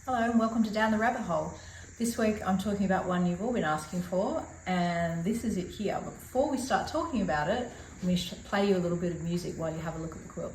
Hello and welcome to Down the Rabbit Hole. This week I'm talking about one you've all been asking for, and this is it here. But before we start talking about it, I'm going to play you a little bit of music while you have a look at the quilt.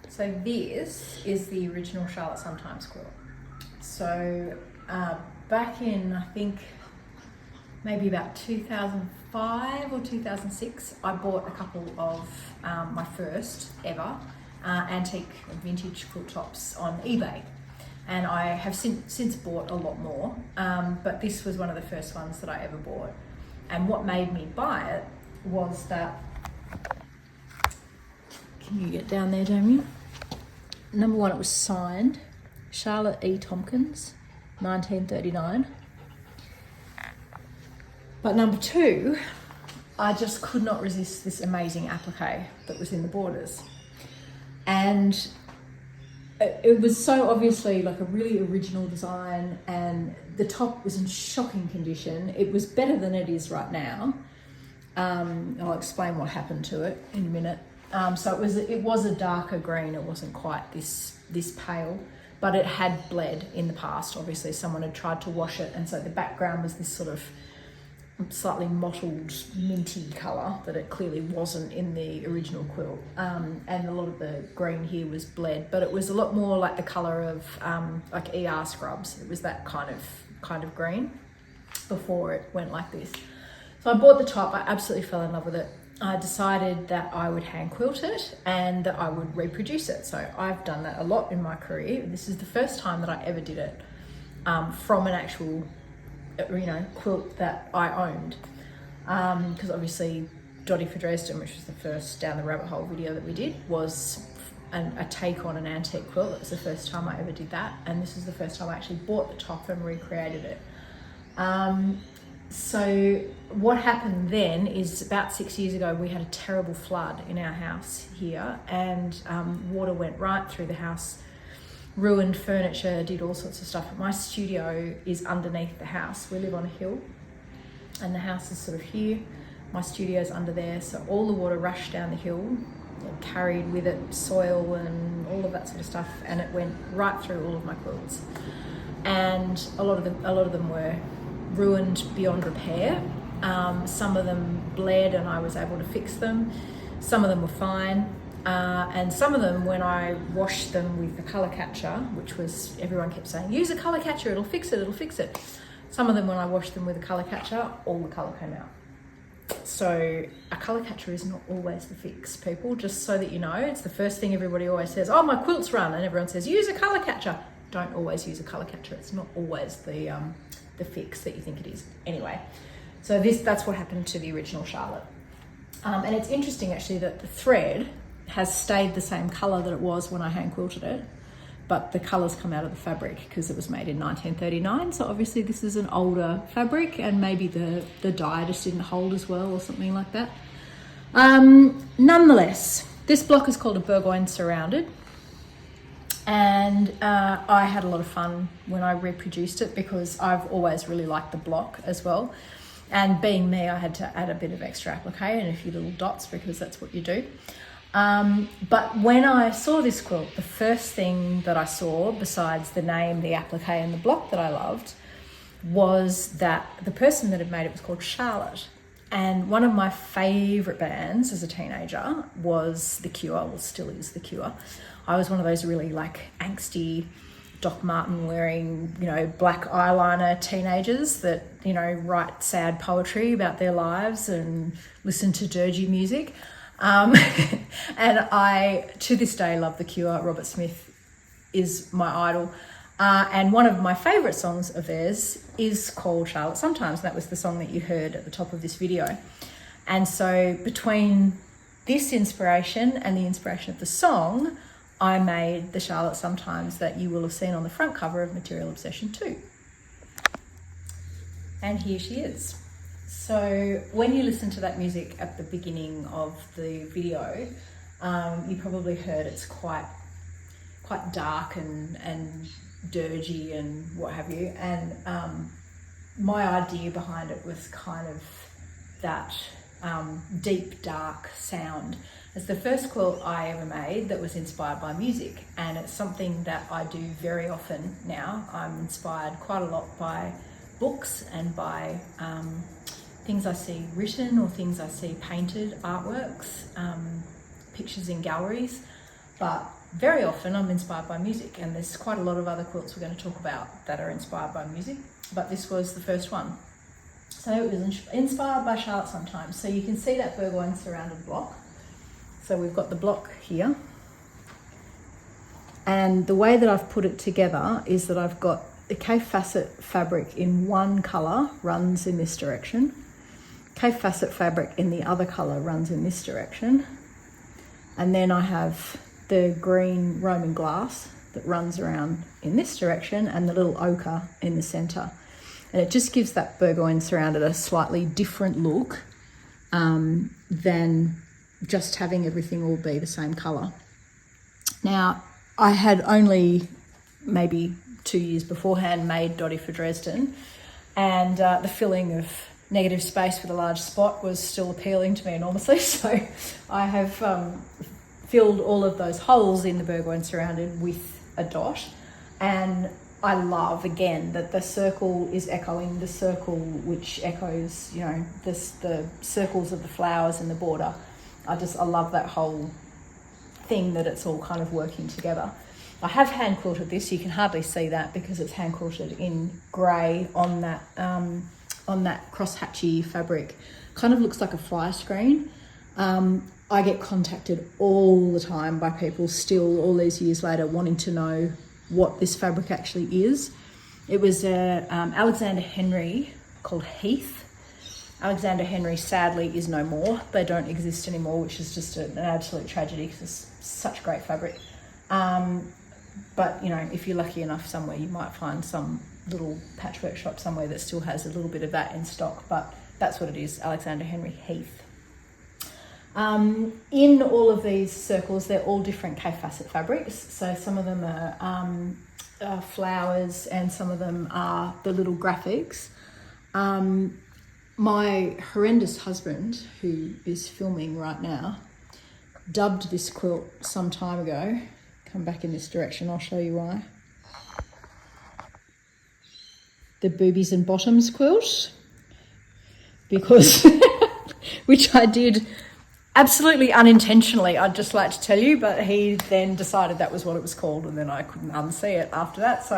So this is the original Charlotte Sometimes quilt. So back in, I think, maybe about 2005 or 2006, I bought a couple of my first ever antique vintage quilt tops on eBay. And I have since bought a lot more, but this was one of the first ones that I ever bought. And what made me buy it was that, can you get down there, Damien? Number one, it was signed Charlotte E. Tompkins, 1939. But number two, I just could not resist this amazing applique that was in the borders. And it was so obviously like a really original design, and the top was in shocking condition. It was better than it is right now. I'll explain what happened to it in a minute. So it was a darker green. It wasn't quite this pale, but it had bled in the past. Obviously, someone had tried to wash it, and so the background was this sort of slightly mottled minty colour that it clearly wasn't in the original quilt. And a lot of the green here was bled, but it was a lot more like the colour of like ER scrubs. It was that kind of green before it went like this. So I bought the top. I absolutely fell in love with it. I decided that I would hand quilt it and that I would reproduce it. So I've done that a lot in my career. This is the first time that I ever did it from an actual, quilt that I owned. Because obviously Dottie for Dresden, which was the first Down the Rabbit Hole video that we did, was a take on an antique quilt. It was the first time I ever did that. And this is the first time I actually bought the top and recreated it. So what happened then is about 6 years ago, we had a terrible flood in our house here, and water went right through the house, ruined furniture, did all sorts of stuff. But my studio is underneath the house. We live on a hill and the house is sort of here. My studio's under there. So all the water rushed down the hill, it carried with it soil and all of that sort of stuff. And it went right through all of my quilts. And a lot of them were ruined beyond repair. Some of them bled and I was able to fix them. Some of them were fine. And some of them, when I washed them with the colour catcher, which was, everyone kept saying, use a colour catcher, it'll fix it. Some of them, when I washed them with a colour catcher, all the colour came out. So a colour catcher is not always the fix, people, just so that you know. It's the first thing everybody always says, oh, my quilt's run, and everyone says, use a colour catcher. Don't always use a colour catcher. It's not always the fix that you think it is. Anyway, so that's what happened to the original Charlotte. And it's interesting actually that the thread has stayed the same colour that it was when I hand quilted it, but the colours come out of the fabric because it was made in 1939. So obviously this is an older fabric, and maybe the dye just didn't hold as well or something like that. Nonetheless, this block is called a Burgoyne Surrounded. And I had a lot of fun when I reproduced it because I've always really liked the block as well. And being me, I had to add a bit of extra applique and a few little dots because that's what you do. But when I saw this quilt, the first thing that I saw, besides the name, the applique and the block that I loved, was that the person that had made it was called Charlotte. And one of my favourite bands as a teenager was The Cure, well, still is The Cure. I was one of those really like angsty Doc Marten wearing, black eyeliner teenagers that, write sad poetry about their lives and listen to dirgy music. And I, to this day, love The Cure. Robert Smith is my idol. And one of my favourite songs of theirs is called Charlotte Sometimes. And that was the song that you heard at the top of this video. And so between this inspiration and the inspiration of the song, I made the Charlotte Sometimes that you will have seen on the front cover of Material Obsession 2. And here she is. So when you listen to that music at the beginning of the video, you probably heard it's quite dark and dirgy and what have you. And my idea behind it was kind of that deep, dark sound. It's the first quilt I ever made that was inspired by music, and it's something that I do very often now. I'm inspired quite a lot by books and by things I see written or things I see painted, artworks, pictures in galleries, but very often I'm inspired by music, and there's quite a lot of other quilts we're going to talk about that are inspired by music, but this was the first one. So it was inspired by Charlotte Sometimes. So you can see that Burgoyne surrounded block. So we've got the block here. And the way that I've put it together is that I've got the K facet fabric in one colour runs in this direction. K facet fabric in the other colour runs in this direction. And then I have the green Roman glass that runs around in this direction and the little ochre in the centre. And it just gives that Burgoyne surrounded a slightly different look than just having everything all be the same colour. Now, I had only maybe 2 years beforehand made Dotty for Dresden, and the filling of negative space with a large spot was still appealing to me enormously. So I have filled all of those holes in the Burgoyne surrounded with a dot, and I love, again, that the circle is echoing the circle, which echoes, you know, the circles of the flowers in the border. I love that whole thing, that it's all kind of working together. I have hand quilted this. You can hardly see that because it's hand quilted in grey on that crosshatchy fabric. Kind of looks like a fly screen. I get contacted all the time by people still all these years later wanting to know what this fabric actually is. It was Alexander Henry called Heath. Alexander Henry sadly is no more. They don't exist anymore, which is just an absolute tragedy because it's such great fabric. But you know, if you're lucky enough somewhere, you might find some little patchwork shop somewhere that still has a little bit of that in stock, but that's what it is, Alexander Henry Heath. In all of these circles, they're all different K-facet fabrics. So some of them are flowers and some of them are the little graphics. My horrendous husband, who is filming right now, dubbed this quilt some time ago. Come back in this direction, I'll show you why. The Boobies and Bottoms quilt, because, which I did absolutely unintentionally, I'd just like to tell you, but he then decided that was what it was called, and then I couldn't unsee it after that. So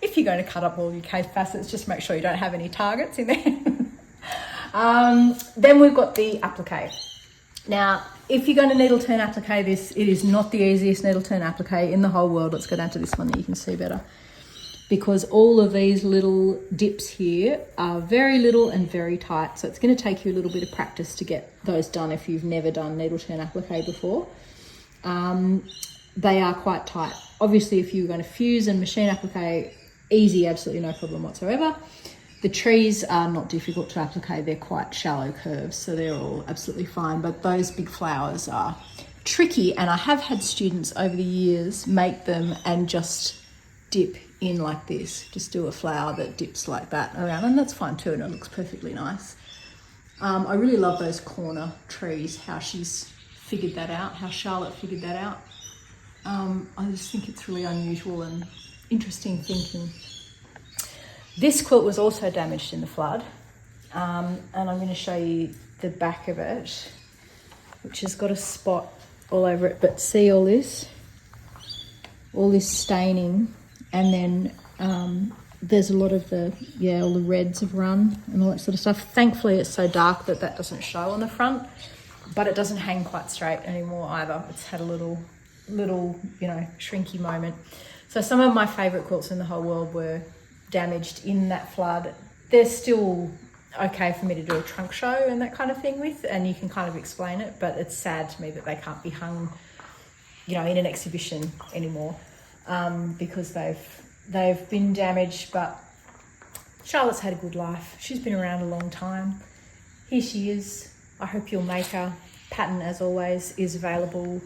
if you're going to cut up all your K facets, just make sure you don't have any targets in there. Then we've got the applique. Now, if you're going to needle turn applique this, it is not the easiest needle turn applique in the whole world. Let's go down to this one that you can see better. Because all of these little dips here are very little and very tight. So it's going to take you a little bit of practice to get those done if you've never done needle turn applique before. They are quite tight. Obviously, if you're going to fuse and machine applique, easy, absolutely no problem whatsoever. The trees are not difficult to applique. They're quite shallow curves, so they're all absolutely fine. But those big flowers are tricky, and I have had students over the years make them and just dip in like this. Just do a flower that dips like that around, and that's fine too, and it looks perfectly nice. I really love those corner trees, how she's figured that out, how Charlotte figured that out. I just think it's really unusual and interesting thinking. This quilt was also damaged in the flood, and I'm going to show you the back of it, which has got a spot all over it. But see all this staining, and then there's a lot of all the reds have run and all that sort of stuff. Thankfully, it's so dark that doesn't show on the front, but it doesn't hang quite straight anymore either. It's had a little shrinky moment. So some of my favourite quilts in the whole world were damaged in that flood. They're still okay for me to do a trunk show and that kind of thing with, and you can kind of explain it, but it's sad to me that they can't be hung in an exhibition anymore, because they've been damaged. But Charlotte's had a good life. She's been around a long time. Here she is. I hope you'll make her. Pattern, as always, is available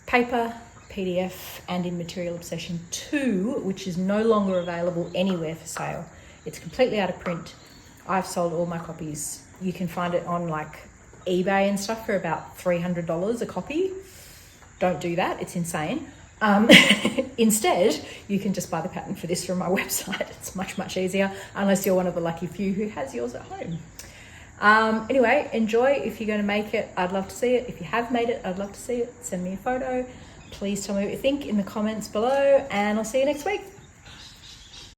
paper, PDF, and in Material Obsession 2, which is no longer available anywhere for sale. It's completely out of print. I've sold all my copies. You can find it on like eBay and stuff for about $300 a copy. Don't do that, it's insane. Instead, you can just buy the pattern for this from my website. It's much, much easier, unless you're one of the lucky few who has yours at home. Anyway, enjoy. If you're going to make it, I'd love to see it. If you have made it, I'd love to see it. Send me a photo. Please tell me what you think in the comments below, and I'll see you next week.